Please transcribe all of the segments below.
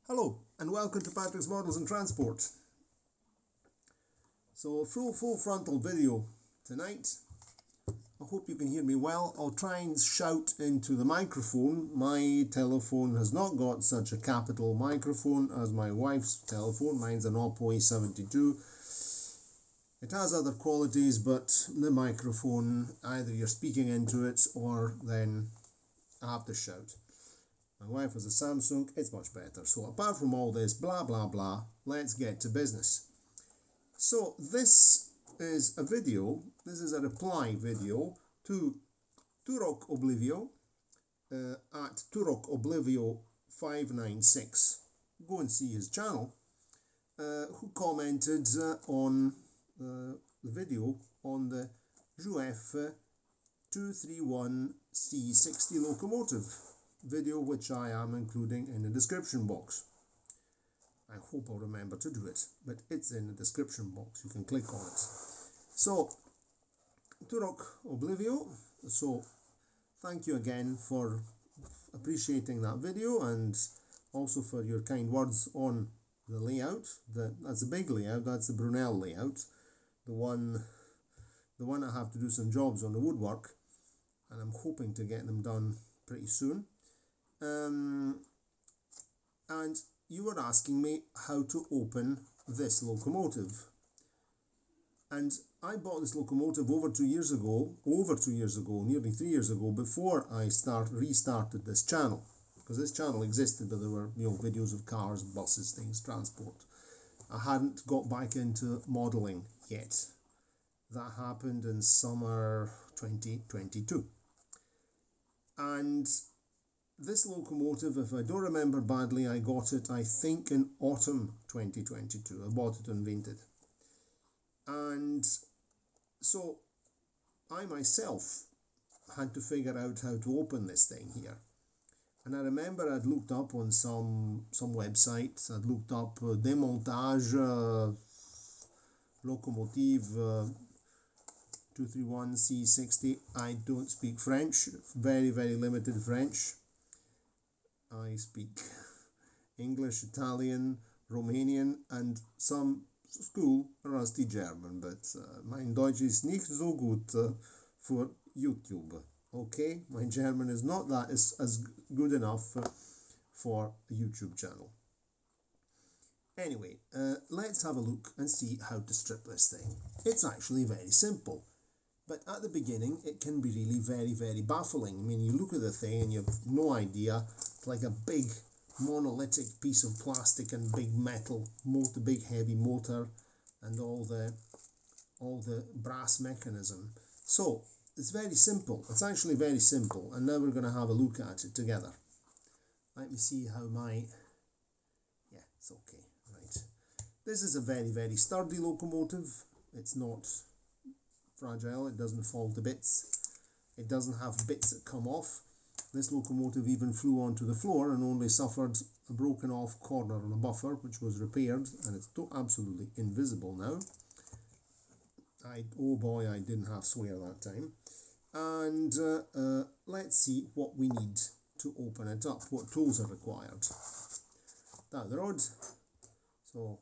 Hello and welcome to Patrick's Models and Transport. So full frontal video tonight. I hope you can hear me well. I'll try and shout into the microphone. My telephone has not got such a capital microphone as my wife's telephone. Mine's an Oppo A72. It has other qualities, but the microphone, either you're speaking into it or then I have to shout. My wife has a Samsung, it's much better. So apart from all this blah blah blah, let's get to business. So this is a video, this is a reply video to Turok Oblivio at Turok Oblivio 596. Go and see his channel, who commented on the video on the Jouef 231 C60 locomotive video, which I am including in the description box. I hope I'll remember to do it, but it's in the description box. You can click on it. So, Turok Oblivio, so thank you again for appreciating that video and also for your kind words on the layout. That's a big layout, that's the Brunel layout. The one I have to do some jobs on the woodwork, and I'm hoping to get them done pretty soon. And you were asking me how to open this locomotive, and I bought this locomotive over 2 years ago, nearly 3 years ago, before I restarted this channel, because this channel existed, but there were videos of cars, buses, things, transport. I hadn't got back into modelling yet. That happened in summer 2022, and this locomotive, if I don't remember badly, I got it, I think, in autumn 2022. I bought it unvented. And so I myself had to figure out how to open this thing here. And I remember I'd looked up on some websites, I'd looked up démontage, locomotive 231 C60. I don't speak French, very limited French. I speak English, Italian, Romanian, and some school rusty German, but mein Deutsch ist nicht so gut for YouTube. Okay, my German is not that as good enough for a YouTube channel. Anyway, let's have a look and see how to strip this thing. It's actually very simple. But at the beginning, it can be really very baffling. I mean, you look at the thing and you have no idea. It's like a big monolithic piece of plastic and big metal, big heavy motor, and all the brass mechanism. So it's very simple. It's actually very simple. And now we're going to have a look at it together. Let me see how yeah, it's okay. Right. This is a very sturdy locomotive. It's not fragile, it doesn't fall to bits, it doesn't have bits that come off. This locomotive even flew onto the floor and only suffered a broken off corner on a buffer, which was repaired, and it's absolutely invisible now. Oh boy, I didn't have swear that time. And let's see what we need to open it up, what tools are required. Down the road, so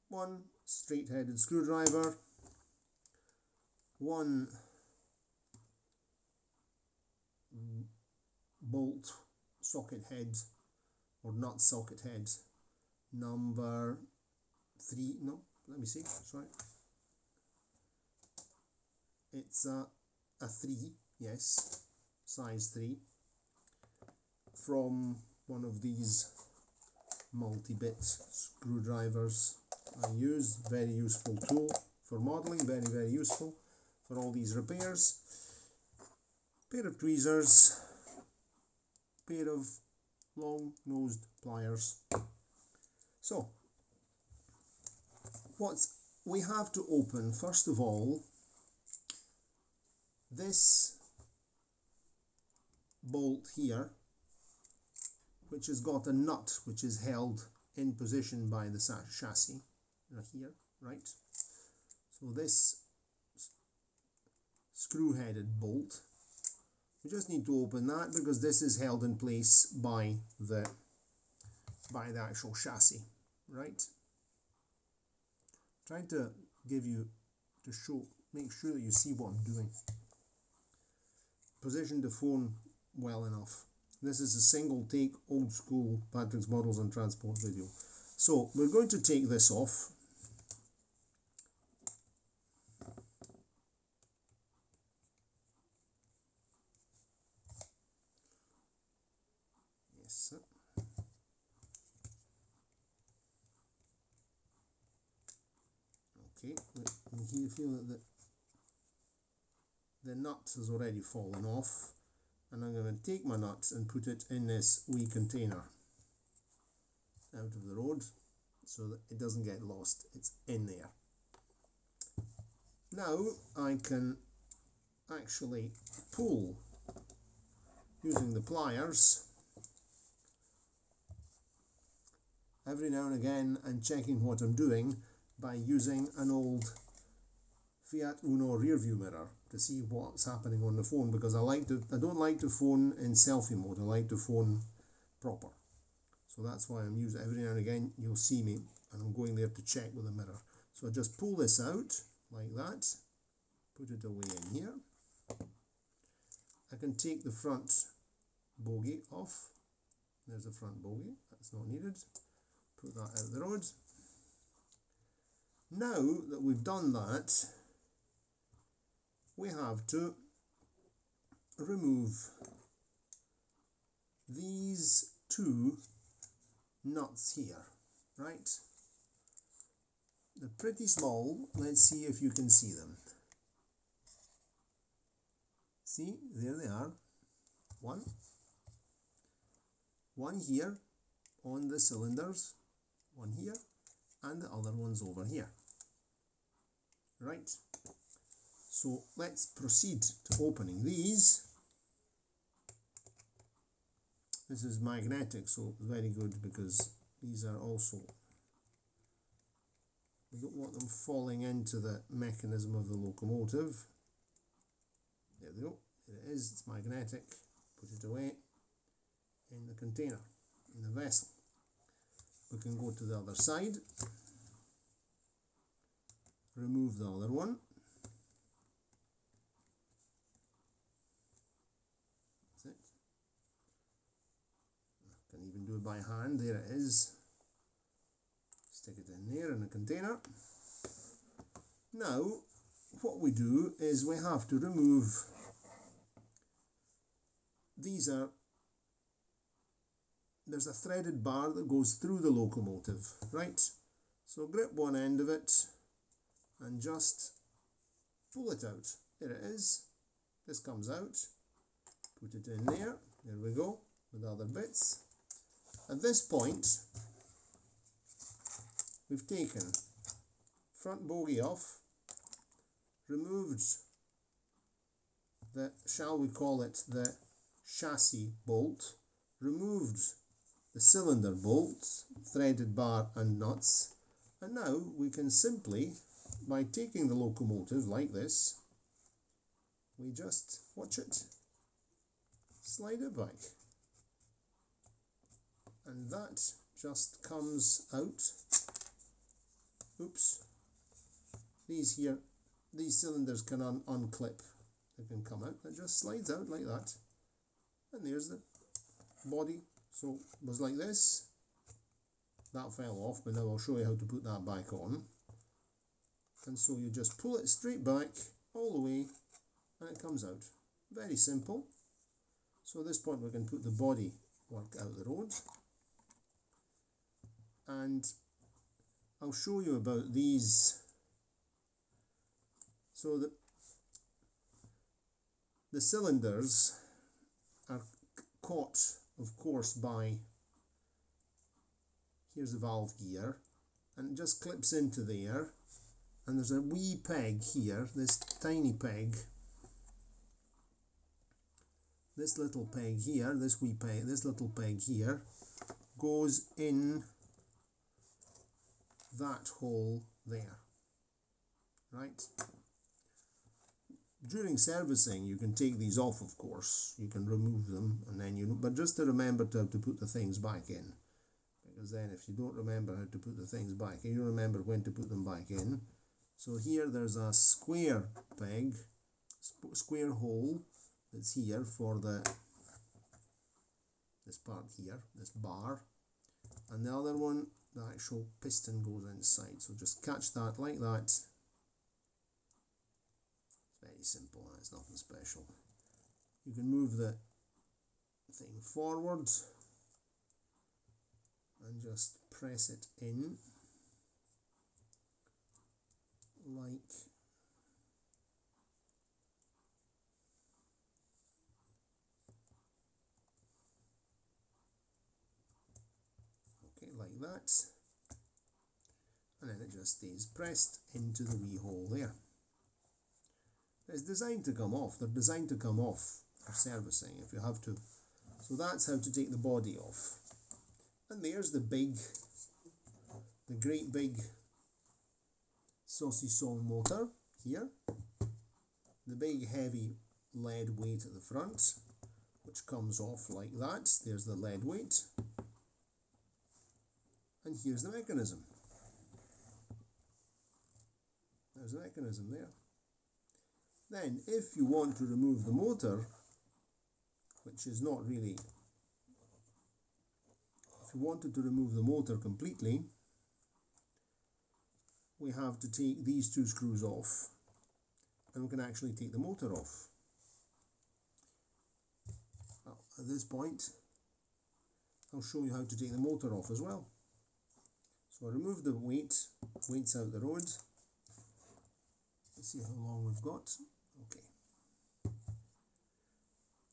one straight-headed screwdriver, one bolt socket head or nut socket head, number 3, no, let me see, sorry, it's a 3, yes, size 3, from one of these multi-bit screwdrivers I use. Very useful tool for modelling, very useful for all these repairs. Pair of tweezers, pair of long-nosed pliers. So, what we have to open, first of all, this bolt here, which has got a nut which is held in position by the chassis here, right? So this screw-headed bolt, we just need to open that because this is held in place by the by the actual chassis, right? Trying to make sure that you see what I'm doing. Position the phone well enough. This is a single take, old school Patrick's Models and Transport video. So we're going to take this off. Yes, sir. Okay, and here you feel that the nut has already fallen off, and I'm going to take my nut and put it in this wee container out of the road so that it doesn't get lost. It's in there. Now I can actually pull using the pliers every now and again, and checking what I'm doing by using an old Fiat Uno rear view mirror to see what's happening on the phone, because I don't like to phone in selfie mode. I like to phone proper. So that's why I'm using every now and again. You'll see me and I'm going there to check with a mirror. So I just pull this out like that, put it away in here. I can take the front bogie off. There's the front bogie, that's not needed. Put that out the road. Now that we've done that, we have to remove these two nuts here, right? They're pretty small. Let's see if you can see them. See, there they are. One here on the cylinders, one here, and the other one's over here. Right. So let's proceed to opening these. This is magnetic, so very good, because these are also, we don't want them falling into the mechanism of the locomotive. There we go. There it is. It's magnetic. Put it away in the container, in the vessel. We can go to the other side. Remove the other one. That's it. I can even do it by hand. There it is. Stick it in there in the container. Now, what we do is we have to remove, there's a threaded bar that goes through the locomotive, right? So grip one end of it and just pull it out. There it is. This comes out. Put it in there. There we go, with the other bits. At this point, we've taken front bogie off, removed the, shall we call it, the chassis bolt, removed the cylinder bolts, threaded bar and nuts, and now we can simply, by taking the locomotive like this, we just, watch it, slide it back, and that just comes out. Oops, these cylinders can unclip, they can come out, it just slides out like that, and there's the body. So it was like this, that fell off, but now I'll show you how to put that back on. And so you just pull it straight back all the way and it comes out. Very simple. So at this point we can put the body work out the road, and I'll show you about these. So the cylinders are caught, of course, by, here's the valve gear, and it just clips into there, and there's a wee peg here, this tiny peg, this little peg here, this wee peg, this little peg here goes in that hole there, right? During servicing you can take these off, of course, you can remove them, and then but just to remember to put the things back in, because then if you don't remember how to put the things back, you don't remember when to put them back in. So here there's a square peg, square hole that's here for this part here, this bar, and the other one, the actual piston goes inside. So just catch that like that. It's very simple, it's nothing special. You can move the thing forward and just press it in like like that, and then it just stays pressed into the wee hole there. It's designed to come off. They're designed to come off for servicing if you have to. So that's how to take the body off. And there's the great big saucisson motor here. The big heavy lead weight at the front, which comes off like that. There's the lead weight. And here's the mechanism. There's the mechanism there. Then, if you want to remove the motor, which is not really, if you wanted to remove the motor completely, we have to take these two screws off, and we can actually take the motor off. Well, at this point, I'll show you how to take the motor off as well. So I remove the weight's out the road. Let's see how long we've got. Okay.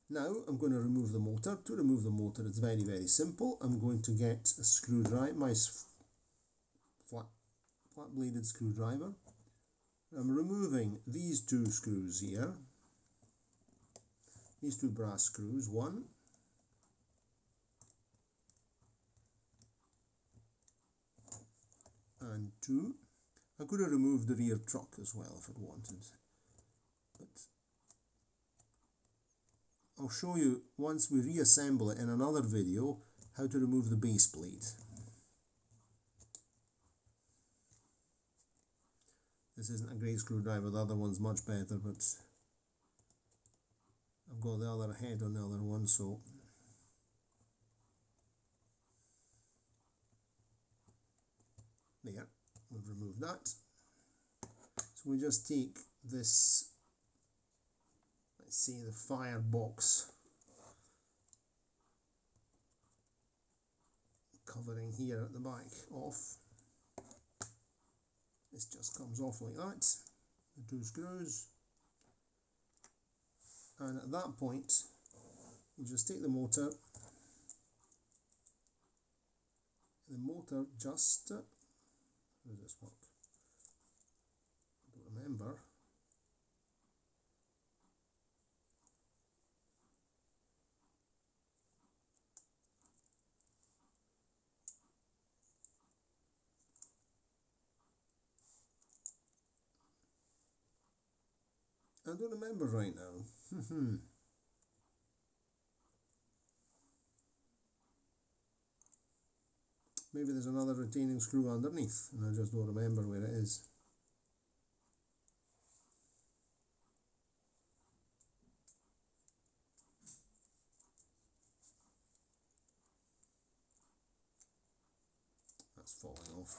Now I'm going to remove the motor. To remove the motor, it's very, very simple. I'm going to get a screwdriver, my flat-bladed screwdriver. I'm removing these two screws here. These two brass screws, one. And two. I could have removed the rear truck as well if I'd wanted, but I'll show you once we reassemble it in another video how to remove the base plate. This isn't a great screwdriver, the other one's much better, but I've got the other head on the other one, so there, we've removed that. So we just take this, let's see, the firebox covering here at the back off. This just comes off like that, the two screws, and at that point you just take the motor just, how does this work? I don't remember. I don't remember right now. Maybe there's another retaining screw underneath and I just don't remember where it is. That's falling off.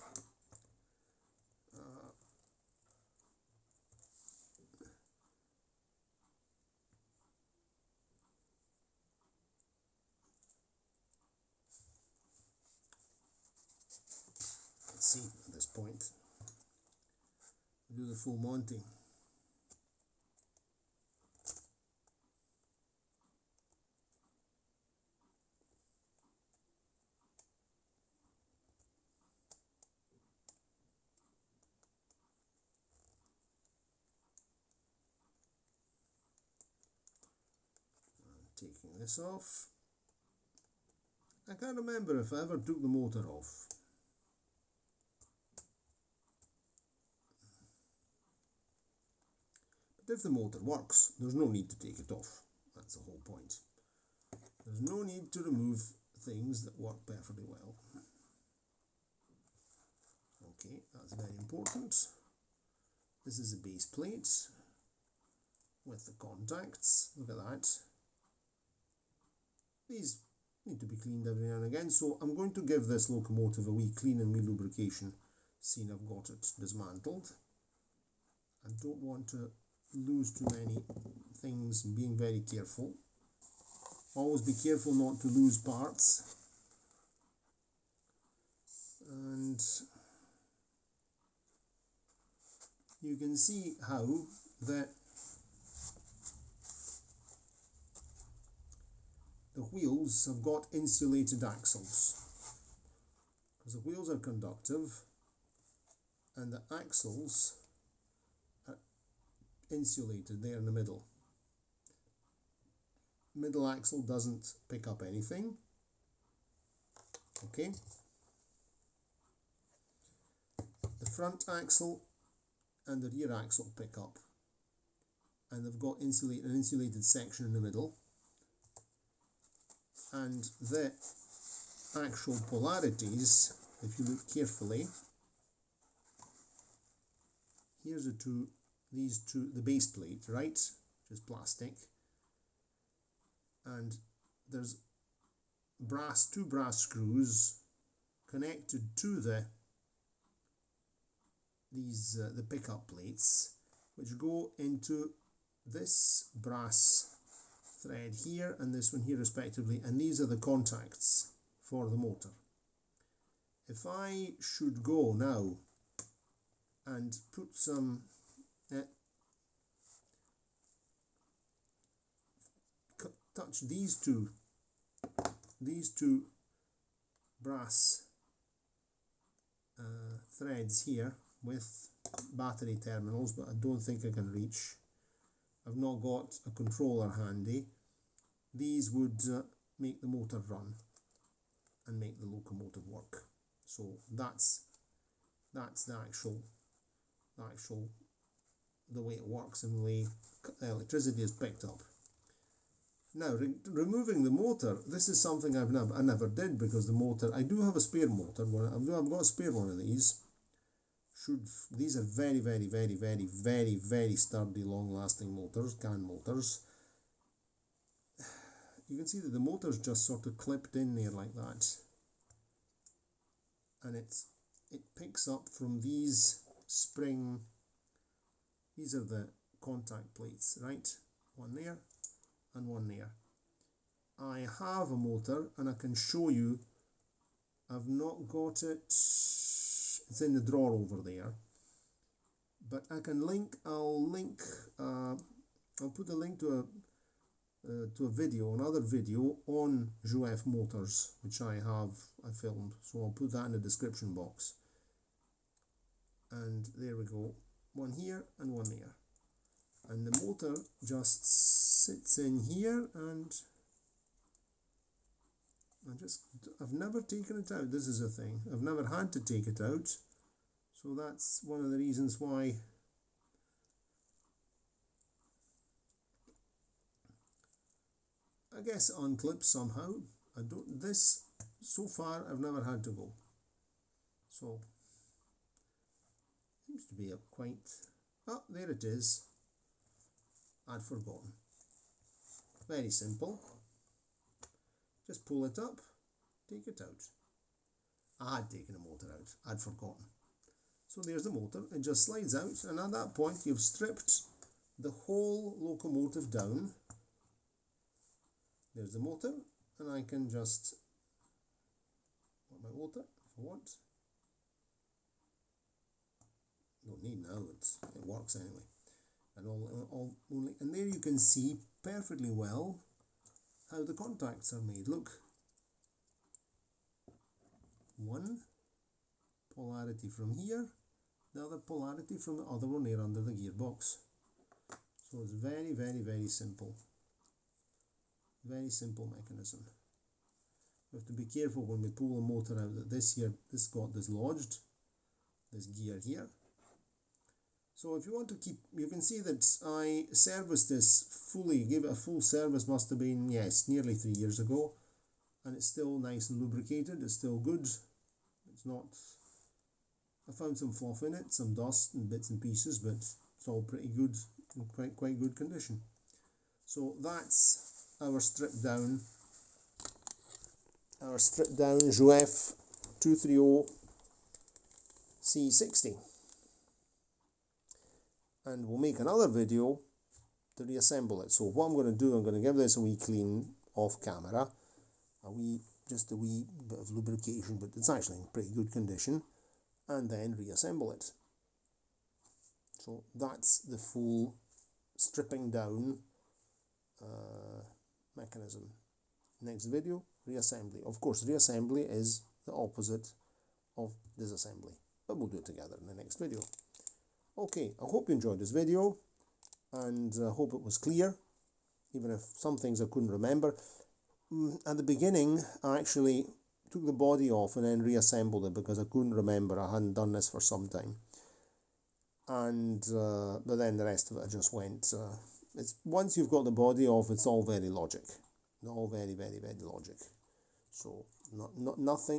Let's see at this point. Do the full Monty. Taking this off. I can't remember if I ever took the motor off. But if the motor works, there's no need to take it off. That's the whole point. There's no need to remove things that work perfectly well. Okay, that's very important. This is a base plate with the contacts. Look at that. These need to be cleaned every now and again, so I'm going to give this locomotive a wee clean and wee lubrication, seeing I've got it dismantled. I don't want to lose too many things, being very careful. Always be careful not to lose parts. And you can see how that the wheels have got insulated axles, because the wheels are conductive and the axles are insulated there in the middle. Middle axle doesn't pick up anything. Okay. The front axle and the rear axle pick up, and they've got an insulated section in the middle. And the actual polarities, if you look carefully, here's these two, the base plate, right, which is plastic, and there's two brass screws connected to the pickup plates, which go into this brass thread here and this one here respectively, and these are the contacts for the motor. If I should go now and put some touch these two brass threads here with battery terminals, but I don't think I can reach. I've not got a controller handy. These would make the motor run and make the locomotive work. So that's the way it works and the way the electricity is picked up. Now, removing the motor, this is something I never did, because the motor, I do have a spare motor. I've got a spare one of these. These are very, very, very, very, very, very sturdy, long-lasting motors, CAN motors. You can see that the motor's just sort of clipped in there like that, and it picks up from these spring. These are the contact plates, right? One there and one there. I have a motor, and I can show you. I've not got it. It's in the drawer over there, but I can link. I'll put a link to a video, another video on Jouef motors, which I filmed. So I'll put that in the description box. And there we go. One here and one there. And the motor just sits in here, and I've never taken it out. This is a thing. I've never had to take it out. So that's one of the reasons why I guess it unclips somehow. So far I've never had to go. So seems to be a quite, there it is. I'd forgotten. Very simple. Just pull it up, take it out. I had taken the motor out, I'd forgotten. So there's the motor, it just slides out, and at that point you've stripped the whole locomotive down. There's the motor, and I can just put my motor if I want. Don't need now, it works anyway. And there you can see perfectly well how the contacts are made. Look, one polarity from here, the other polarity from the other one there under the gearbox. So it's very, very, very simple. Very simple mechanism. We have to be careful when we pull the motor out that this got dislodged, this gear here. So if you want to keep, you can see that I serviced this fully, gave it a full service, must have been, yes, nearly 3 years ago, and it's still nice and lubricated, it's still good, it's not I found some fluff in it, some dust and bits and pieces, but it's all pretty good, in quite good condition. So that's our stripped down Jouef 230 C60, and we'll make another video to reassemble it. So what I'm going to do, I'm going to give this a wee clean off camera, just a wee bit of lubrication, but it's actually in pretty good condition, and then reassemble it. So that's the full stripping down mechanism. Next video, reassembly. Of course, reassembly is the opposite of disassembly, but we'll do it together in the next video. Okay, I hope you enjoyed this video, and I hope it was clear, even if some things I couldn't remember. At the beginning, I actually took the body off and then reassembled it because I couldn't remember. I hadn't done this for some time. And but then the rest of it I just went. It's once you've got the body off, it's all very logic. All very logic. So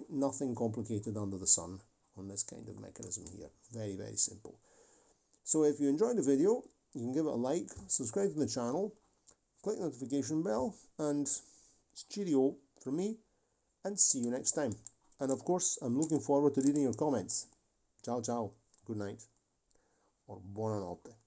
nothing complicated under the sun on this kind of mechanism here. Very simple. So if you enjoyed the video, you can give it a like, subscribe to the channel, click the notification bell, and it's cheerio from me, and see you next time. And of course, I'm looking forward to reading your comments. Ciao, good night, or buonanotte.